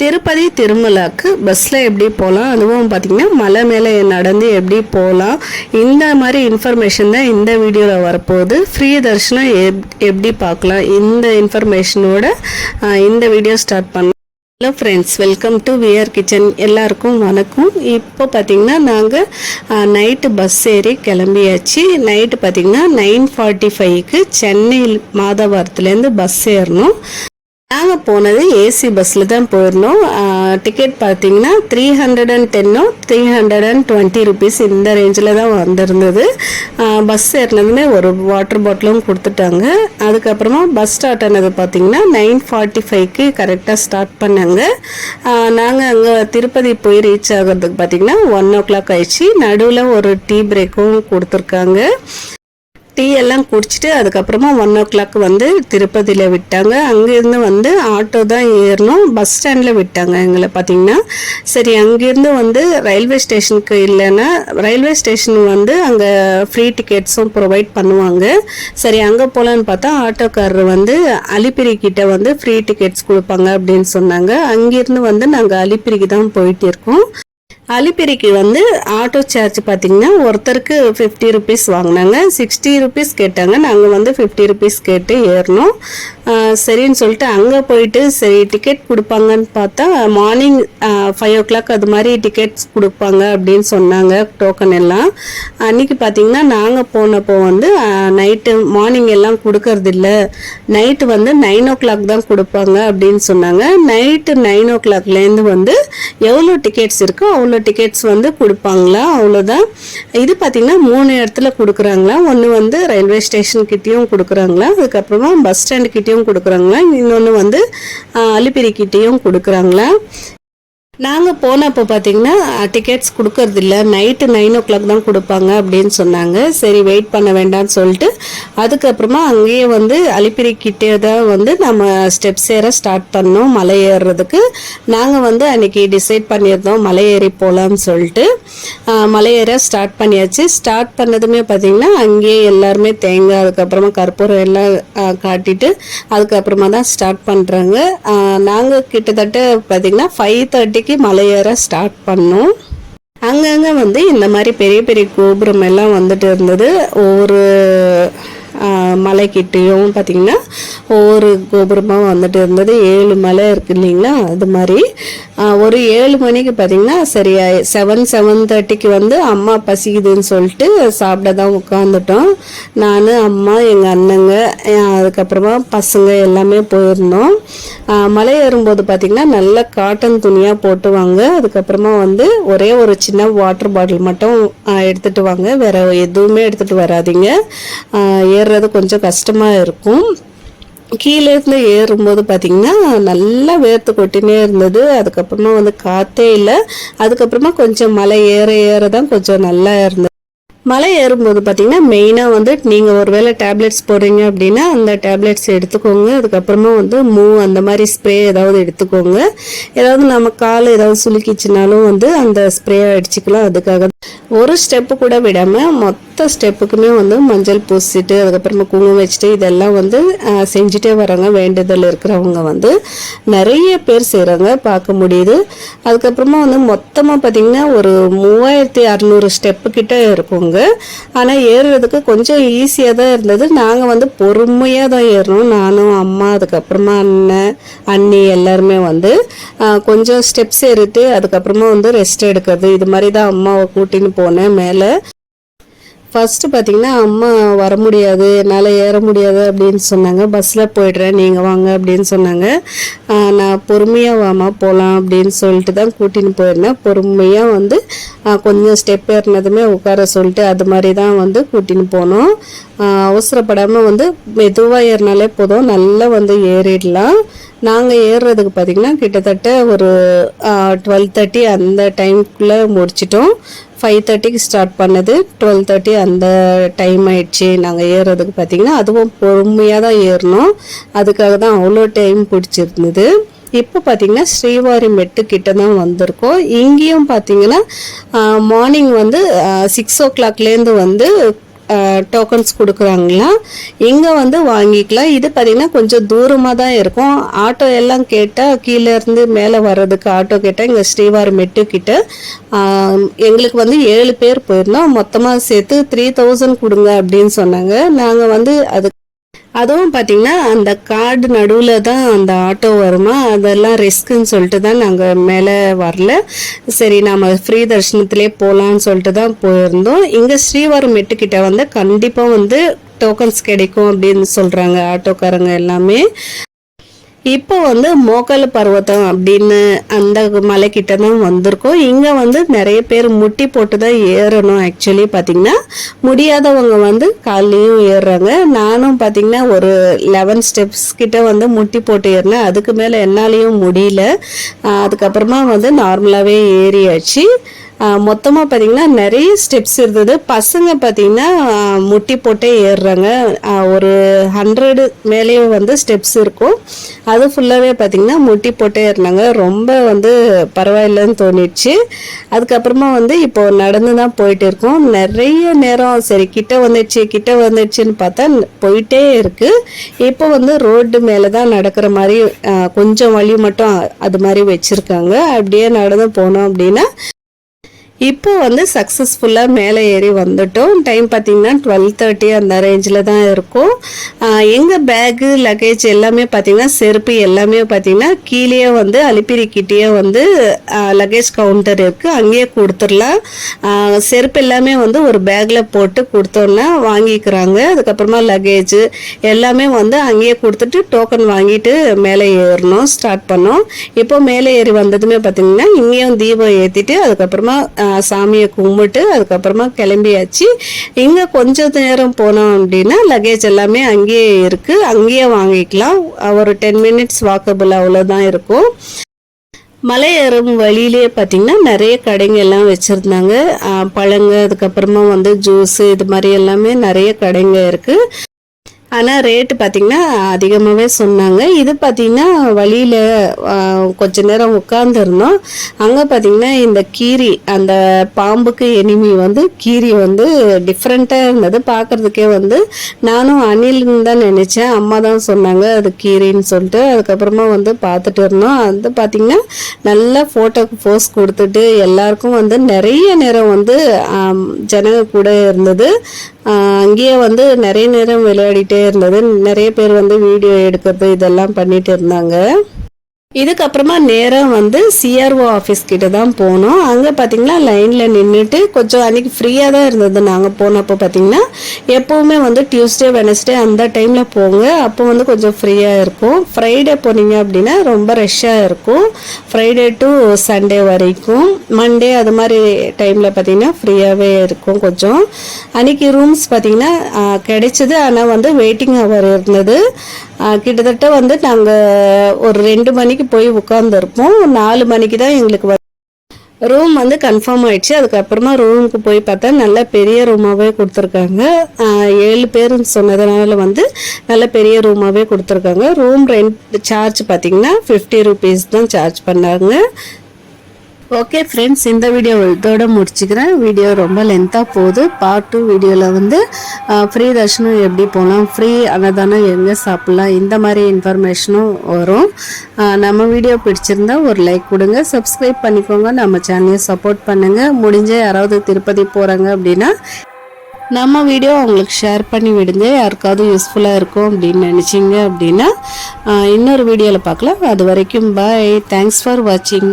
திருப்பதி திருமலாக்கு பஸ்ஸில் எப்படி போகலாம், அதுவும் பார்த்திங்கன்னா மலை மேலே நடந்து எப்படி போகலாம், இந்த மாதிரி இன்ஃபர்மேஷன் தான் இந்த வீடியோவில் வரப்போகுது. ஃப்ரீ தரிசனம் எப்படி பார்க்கலாம், இந்த இன்ஃபர்மேஷனோட இந்த வீடியோ ஸ்டார்ட் பண்ணலாம். Hello friends, welcome to VR kitchen. எல்லாருக்கும் வணக்கம். இப்போ பார்த்திங்கன்னா நாங்கள் நைட்டு பஸ் ஏறி கிளம்பியாச்சு. நைட்டு பார்த்திங்கன்னா 9:45க்கு சென்னை மாதவரத்துலேருந்து பஸ் ஏறணும். நாங்கள் போனது ஏசி பஸ்ஸில் தான் போயிருந்தோம். டிக்கெட் பார்த்தீங்கன்னா 310 320 ருபீஸ் இந்த ரேஞ்சில் தான் வந்திருந்தது. பஸ் ஏறினதுமே ஒரு வாட்டர் பாட்டிலும் கொடுத்துட்டாங்க. அதுக்கப்புறமா பஸ் ஸ்டார்ட் ஆனது பார்த்திங்கன்னா 9:45க்கு கரெக்டாக ஸ்டார்ட் பண்ணாங்க. நாங்கள் அங்கே திருப்பதி போய் ரீச் ஆகிறதுக்கு பார்த்திங்கன்னா 1 o'clock ஆயிடுச்சு. நடுவில் ஒரு டீ பிரேக்கும் கொடுத்துருக்காங்க. டீ எல்லாம் குடிச்சிட்டு அதுக்கப்புறமா 1 o'clock வந்து திருப்பதியில் விட்டாங்க. அங்கேருந்து வந்து ஆட்டோ தான் ஏறணும். பஸ் ஸ்டாண்டில் விட்டாங்க எங்களை பார்த்திங்கன்னா. சரி, அங்கேருந்து வந்து ரயில்வே ஸ்டேஷனுக்கு இல்லைன்னா ரயில்வே ஸ்டேஷன் வந்து அங்கே ஃப்ரீ டிக்கெட்ஸும் ப்ரொவைட் பண்ணுவாங்க. சரி, அங்கே போகலான்னு பார்த்தா ஆட்டோக்காரர் வந்து அலிப்பிரி கிட்ட வந்து ஃப்ரீ டிக்கெட்ஸ் கொடுப்பாங்க அப்படின்னு சொன்னாங்க. அங்கேருந்து வந்து நாங்கள் அலிப்பிரிக்கு தான் போயிட்டு இருக்கோம். அலிப்பிரிக்கு வந்து ஆட்டோ சார்ஜ் பார்த்திங்கன்னா ஒருத்தருக்கு 50 ருபீஸ் வாங்கினாங்க. 60 ருபீஸ் கேட்டாங்க. நாங்கள் வந்து 50 ருபீஸ் கேட்டு ஏறினோம். சரின்னு சொல்லிட்டு அங்கே போயிட்டு சரி டிக்கெட் கொடுப்பாங்கன்னு பார்த்தா மார்னிங் 5 o'clock அது மாதிரி டிக்கெட்ஸ் கொடுப்பாங்க அப்படின்னு சொன்னாங்க, டோக்கன் எல்லாம். அன்றைக்கி பார்த்திங்கன்னா நாங்கள் போனப்போ வந்து நைட்டு மார்னிங் எல்லாம் கொடுக்கறதில்ல, நைட்டு வந்து 9 o'clock தான் கொடுப்பாங்க அப்படின்னு சொன்னாங்க. நைட்டு 9 o'clockலேருந்து வந்து எவ்வளோ டிக்கெட்ஸ் இருக்கோ அவ்வளோ டிக்கெட்ஸ் வந்து கொடுப்பாங்களா, அவ்வளோதான். இது பார்த்திங்கன்னா 3 இடத்துல கொடுக்குறாங்களா. ஒன்று வந்து ரயில்வே ஸ்டேஷன் கிட்டேயும் கொடுக்குறாங்களா, அதுக்கப்புறமா பஸ் ஸ்டாண்டு கிட்டேயும் கொடுக்குறாங்களா, இன்னொன்று வந்து அலிப்பிரி கிட்டேயும் கொடுக்குறாங்களா. நாங்கள் போனப்போ பார்த்திங்கன்னா டிக்கெட்ஸ் கொடுக்கறதில்ல, நைட்டு 9 o'clock தான் கொடுப்பாங்க அப்படின்னு சொன்னாங்க. சரி, வெயிட் பண்ண வேண்டாம்னு சொல்லிட்டு அதுக்கப்புறமா அங்கேயே வந்து அலிப்பிரி கிட்டே தான் வந்து நம்ம ஸ்டெப்ஸ் ஏற ஸ்டார்ட் பண்ணோம். மலை ஏறுறதுக்கு நாங்கள் வந்து அன்றைக்கி டிசைட் பண்ணியிருந்தோம் மலை ஏறி போகலான்னு சொல்லிட்டு. மலை ஏற ஸ்டார்ட் பண்ணியாச்சு. ஸ்டார்ட் பண்ணதுமே பார்த்திங்கன்னா அங்கேயே எல்லாருமே தேங்காய் அதுக்கப்புறமா கற்பூரம் எல்லாம் காட்டிட்டு அதுக்கப்புறமா தான் ஸ்டார்ட் பண்ணுறாங்க. நாங்கள் கிட்டத்தட்ட பார்த்திங்கன்னா 5:30 மலை ஏற ஸ்டார்ட் பண்ணோம். அங்கங்கே வந்து இந்த மாதிரி பெரிய பெரிய கோபுரம் எல்லாம் வந்துட்டு இருந்தது. ஒவ்வொரு மலைக்கிட்டையும் பார்த்திங்கன்னா ஒவ்வொரு கோபுரமாக வந்துட்டு இருந்தது. 7 மலை இருக்குது இல்லைங்களா, அது மாதிரி ஒரு 7 மணிக்கு பார்த்திங்கன்னா சரியா 7:30க்கு வந்து அம்மா பசிக்குதுன்னு சொல்லிட்டு சாப்பிட தான் உட்காந்துட்டோம். நான், அம்மா, எங்கள் அண்ணங்க, அதுக்கப்புறமா பசங்க எல்லாமே போயிருந்தோம். மலை ஏறும்போது பார்த்திங்கன்னா நல்ல காட்டன் துணியாக போட்டுவாங்க. அதுக்கப்புறமா வந்து ஒரே ஒரு சின்ன வாட்டர் பாட்டில் மட்டும் எடுத்துகிட்டு வாங்க, வேறு எதுவுமே எடுத்துகிட்டு வராதிங்க. ஏறுறது கொஞ்சம் கஷ்டமாக இருக்கும். கீழேருந்து ஏறும்போது பார்த்திங்கன்னா நல்லா வேர்த்து கொட்டினே இருந்தது. அதுக்கப்புறமா வந்து காற்றே இல்லை. அதுக்கப்புறமா கொஞ்சம் மலை ஏற ஏற தான் கொஞ்சம் நல்லா இருந்தது. மலை ஏறும்போது பார்த்திங்கன்னா மெயினாக வந்து நீங்கள் ஒரு வேளை டேப்லெட்ஸ் போடுறீங்க அப்படின்னா அந்த டேப்லெட்ஸ் எடுத்துக்கோங்க. அதுக்கப்புறமா வந்து அந்த மாதிரி ஸ்ப்ரே ஏதாவது எடுத்துக்கோங்க. ஏதாவது நம்ம கால் ஏதாவது சுலுக்கிச்சுனாலும் வந்து அந்த ஸ்ப்ரே அடிச்சுக்கலாம். அதுக்காக ஒரு ஸ்டெப்பு கூட விடாமல் மொத்த ஸ்டெப்புக்குமே வந்து மஞ்சள் பூசிட்டு அதுக்கப்புறமா குங்குமம் வச்சுட்டு இதெல்லாம் வந்து செஞ்சுட்டே வராங்க. வேண்டுதல் இருக்கிறவங்க வந்து நிறைய பேர் செய்கிறாங்க, பார்க்க முடியுது. அதுக்கப்புறமா வந்து மொத்தமாக பார்த்திங்கன்னா ஒரு 3600 ஸ்டெப்பு கிட்ட இருக்குங்க. ஆனால் ஏறுறதுக்கு கொஞ்சம் ஈஸியாக தான் இருந்தது. நாங்கள் வந்து பொறுமையாக தான் ஏறணும். நானும், அம்மா, அதுக்கப்புறமா அண்ணன், அண்ணி எல்லாருமே வந்து கொஞ்சம் ஸ்டெப்ஸ் ஏறிட்டு அதுக்கப்புறமா வந்து ரெஸ்ட் எடுக்கிறது, இது மாதிரி தான் அம்மாவை கூட்டின்னு போனேன் மேலே. ஃபஸ்ட்டு பார்த்திங்கன்னா அம்மா வர முடியாது, என்னால் ஏற முடியாது அப்படின்னு சொன்னாங்க. பஸ்ஸில் போய்ட்றேன், நீங்கள் வாங்க அப்படின்னு சொன்னாங்க. நான் பொறுமையாக வாமா போகலாம் அப்படின்னு சொல்லிட்டு தான் கூட்டின்னு போயிருந்தேன். பொறுமையாக வந்து கொஞ்சம் ஸ்டெப் ஏறினதுமே உட்கார சொல்லிட்டு அது மாதிரி தான் வந்து கூட்டின்னு போனோம். அவசரப்படாமல் வந்து மெதுவாக ஏறினாலே போதும், நல்லா வந்து ஏறிடலாம். நாங்கள் ஏறுறதுக்கு பார்த்திங்கன்னா கிட்டத்தட்ட ஒரு 12:30 அந்த டைமுக்குள்ளே முடிச்சிட்டோம். 5:30க்கு ஸ்டார்ட் பண்ணது, 12:30 அந்த டைம் ஆயிடுச்சு நாங்கள் ஏறுறதுக்கு பார்த்திங்கன்னா. அதுவும் பொறுமையாக தான் ஏறினோம், அதுக்காக தான் அவ்வளோ டைம் பிடிச்சிருந்தது. இப்போ பார்த்திங்கன்னா ஸ்ரீவாரி மெட்டு கிட்ட தான் வந்திருக்கோம். இங்கேயும் பார்த்திங்கன்னா மார்னிங் வந்து 6 o'clockலேருந்து வந்து டோக்கன்ஸ் கொடுக்குறாங்களா, இங்கே வந்து வாங்கிக்கலாம். இது பார்த்திங்கன்னா கொஞ்சம் தூரமாக தான் இருக்கும். ஆட்டோ எல்லாம் கேட்டால் கீழேருந்து மேலே வர்றதுக்கு ஆட்டோ கேட்டால் இங்கே ஸ்ரீவாரி மெட்டு கிட்ட எங்களுக்கு வந்து 7 பேர் போயிருந்தோம். மொத்தமாக சேர்த்து 3000 கொடுங்க அப்படின்னு சொன்னாங்க. நாங்கள் வந்து அதுவும் பார்த்திங்கன்னா அந்த காடு நடுவில் தான் அந்த ஆட்டோ வருமா, அதெல்லாம் ரிஸ்க்குன்னு சொல்லிட்டு தான் நாங்கள் மேலே வரல. சரி நம்ம ஃப்ரீ தர்ஷனத்திலே போகலான்னு சொல்லிட்டு தான் போயிருந்தோம். இங்கே ஸ்ரீவாரி மெட்டுக்கிட்ட வந்து கண்டிப்பாக வந்து டோக்கன்ஸ் கிடைக்கும் அப்படின்னு சொல்கிறாங்க ஆட்டோக்காரங்க எல்லாமே. இப்போ வந்து மோக்கல் பர்வதம் அப்படின்னு அந்த மலைக்கிட்ட தான் வந்திருக்கோம். இங்கே வந்து நிறைய பேர் முட்டி போட்டு தான் ஏறணும். ஆக்சுவலி பார்த்திங்கன்னா முடியாதவங்க வந்து காலையும் ஏறுறாங்க. நானும் பார்த்திங்கன்னா ஒரு 11 ஸ்டெப்ஸ் கிட்ட வந்து முட்டி போட்டு ஏறினேன். அதுக்கு மேலே என்னாலையும் முடியல. அதுக்கப்புறமா வந்து நார்மலாகவே ஏறியாச்சு. மொத்தமாக பார்த்திங்கன்னா நிறைய ஸ்டெப்ஸ் இருந்தது. பசங்க பார்த்திங்கன்னா முட்டி போட்டே ஏறுறாங்க. ஒரு 100 மேலேயே வந்து ஸ்டெப்ஸ் இருக்கும். அது ஃபுல்லாகவே பார்த்திங்கன்னா முட்டி போட்டே ஏறினாங்க. ரொம்ப வந்து பரவாயில்லன்னு தோணிடுச்சு. அதுக்கப்புறமா வந்து இப்போது நடந்து தான் போயிட்டு இருக்கோம். நிறைய நேரம் சரி கிட்ட வந்துடுச்சுன்னு பார்த்தா போயிட்டே இருக்குது. இப்போ வந்து ரோடு மேலே தான் நடக்கிற மாதிரி கொஞ்சம் வழி மட்டும் அது மாதிரி வச்சுருக்காங்க. அப்படியே நடந்து போனோம் அப்படின்னா இப்போ வந்து சக்ஸஸ்ஃபுல்லாக மேலே ஏறி வந்துட்டோம். டைம் பார்த்திங்கன்னா 12:30 அந்த ரேஞ்சில் தான் இருக்கும். எங்கள் பேகு லக்கேஜ் எல்லாமே பார்த்திங்கன்னா செருப்பு எல்லாமே பார்த்திங்கன்னா கீழே வந்து அலிப்பிரிக்கிட்டேயே வந்து லக்கேஜ் கவுண்டர் இருக்குது, அங்கேயே கொடுத்துடலாம். செருப்பு எல்லாமே வந்து ஒரு பேக்கில் போட்டு கொடுத்தோன்னா வாங்கிக்கிறாங்க. அதுக்கப்புறமா லக்கேஜ் எல்லாமே வந்து அங்கேயே கொடுத்துட்டு டோக்கன் வாங்கிட்டு மேலே ஏறணும் ஸ்டார்ட் பண்ணோம். இப்போ மேலே ஏறி வந்ததுமே பார்த்திங்கன்னா இங்கேயும் தீபம் ஏற்றிட்டு அதுக்கப்புறமா சாமியை கும்பிட்டு அதுக்கப்புறமா கிளம்பியாச்சு. இங்கே கொஞ்சம் நேரம் போனோம் அப்படின்னா லக்கேஜ் எல்லாமே அங்கேயே இருக்குது, அங்கேயே வாங்கிக்கலாம். ஒரு 10 மினிட்ஸ் வாக்கபிள் அவ்வளோதான் இருக்கும். மலை ஏறும் வழியிலே பார்த்திங்கன்னா நிறைய கடைங்க எல்லாம் வச்சுருந்தாங்க. பழங்க அதுக்கப்புறமா வந்து ஜூஸு இது மாதிரி எல்லாமே நிறைய கடைங்க இருக்குது. ஆனால் ரேட்டு பார்த்திங்கன்னா அதிகமாகவே சொன்னாங்க. இது பார்த்திங்கன்னா வழியில் கொஞ்ச நேரம் உட்காந்துருந்தோம். அங்கே பார்த்திங்கன்னா இந்த கீரி அந்த பாம்புக்கு எனிமி வந்து கீரி வந்து டிஃப்ரெண்ட்டாக இருந்தது பார்க்குறதுக்கே. வந்து நானும் அணில்னு தான் நினச்சேன், அம்மா தான் சொன்னாங்க அது கீரின்னு சொல்லிட்டு. அதுக்கப்புறமா வந்து பார்த்துட்டு இருந்தோம். அது பார்த்திங்கன்னா நல்லா ஃபோட்டோக்கு போஸ் கொடுத்துட்டு எல்லாருக்கும் வந்து நிறைய நேரம் வந்து ஜனங்க கூட இருந்தது. அங்கேயே வந்து நிறைய நேரம் விளையாடிட்டே இருந்தது. நிறைய பேர் வந்து வீடியோ எடுக்கிறது இதெல்லாம் பண்ணிட்டு இருந்தாங்க. இதுக்கப்புறமா நேராக வந்து சிஆர்ஓ ஆஃபீஸ் கிட்ட தான் போனோம். அங்கே பார்த்திங்கன்னா லைனில் நின்றுட்டு கொஞ்சம் அன்றைக்கி ஃப்ரீயாக தான் இருந்தது. நாங்கள் போனப்போ பார்த்திங்கன்னா எப்போவுமே வந்து டியூஸ்டே வெனஸ்டே அந்த டைமில் போங்க, அப்போ வந்து கொஞ்சம் ஃப்ரீயாக இருக்கும். ஃப்ரைடே போனீங்க அப்படின்னா ரொம்ப ரஷ்ஷாக இருக்கும். ஃப்ரைடே டு சண்டே வரைக்கும். மண்டே அது மாதிரி டைமில் பார்த்திங்கன்னா ஃப்ரீயாகவே இருக்கும். கொஞ்சம் அன்றைக்கி ரூம்ஸ் பார்த்திங்கன்னா கிடைச்சிது. ஆனால் வந்து வெயிட்டிங் ஹவர் இருந்தது. கிட்டத்தட்ட வந்து நாங்கள் ஒரு 2 மணிக்கு போய் உட்காந்துருப்போம். 4 மணிக்கு தான் எங்களுக்கு ரூம் வந்து கன்ஃபார்ம் ஆயிடுச்சு. அதுக்கப்புறமா ரூமுக்கு போய் பார்த்தா நல்ல பெரிய ரூமாகவே கொடுத்துருக்காங்க. 7 பேருன்னு சொன்னதுனால வந்து நல்ல பெரிய ரூமாகவே கொடுத்துருக்காங்க. ரூம் ரெண்ட் சார்ஜ் பார்த்திங்கன்னா 50 rupees தான் சார்ஜ் பண்ணாங்க. ஓகே ஃப்ரெண்ட்ஸ், இந்த வீடியோ இதோட முடிச்சுக்கிறேன். வீடியோ ரொம்ப லென்த்தாக போகுது. பார்ட் 2 வீடியோவில் வந்து ஃப்ரீ தர்ஷனம் எப்படி போகலாம், ஃப்ரீ அன்னதானம் எங்கே சாப்பிட்லாம், இந்த மாதிரி இன்ஃபர்மேஷனும் வரும். நம்ம வீடியோ பிடிச்சிருந்தா ஒரு லைக் கொடுங்க, சப்ஸ்கிரைப் பண்ணிக்கோங்க, நம்ம சேனலை சப்போர்ட் பண்ணுங்கள். முடிஞ்ச யாராவது திருப்பதி போகிறாங்க அப்படின்னா நம்ம வீடியோ அவங்களுக்கு ஷேர் பண்ணி விடுங்க. யாருக்காவது யூஸ்ஃபுல்லாக இருக்கும் அப்படின்னு நினச்சிங்க அப்படின்னா இன்னொரு வீடியோவில் பார்க்கலாம். அது வரைக்கும் பாய். தேங்க்ஸ் ஃபார் வாட்சிங்.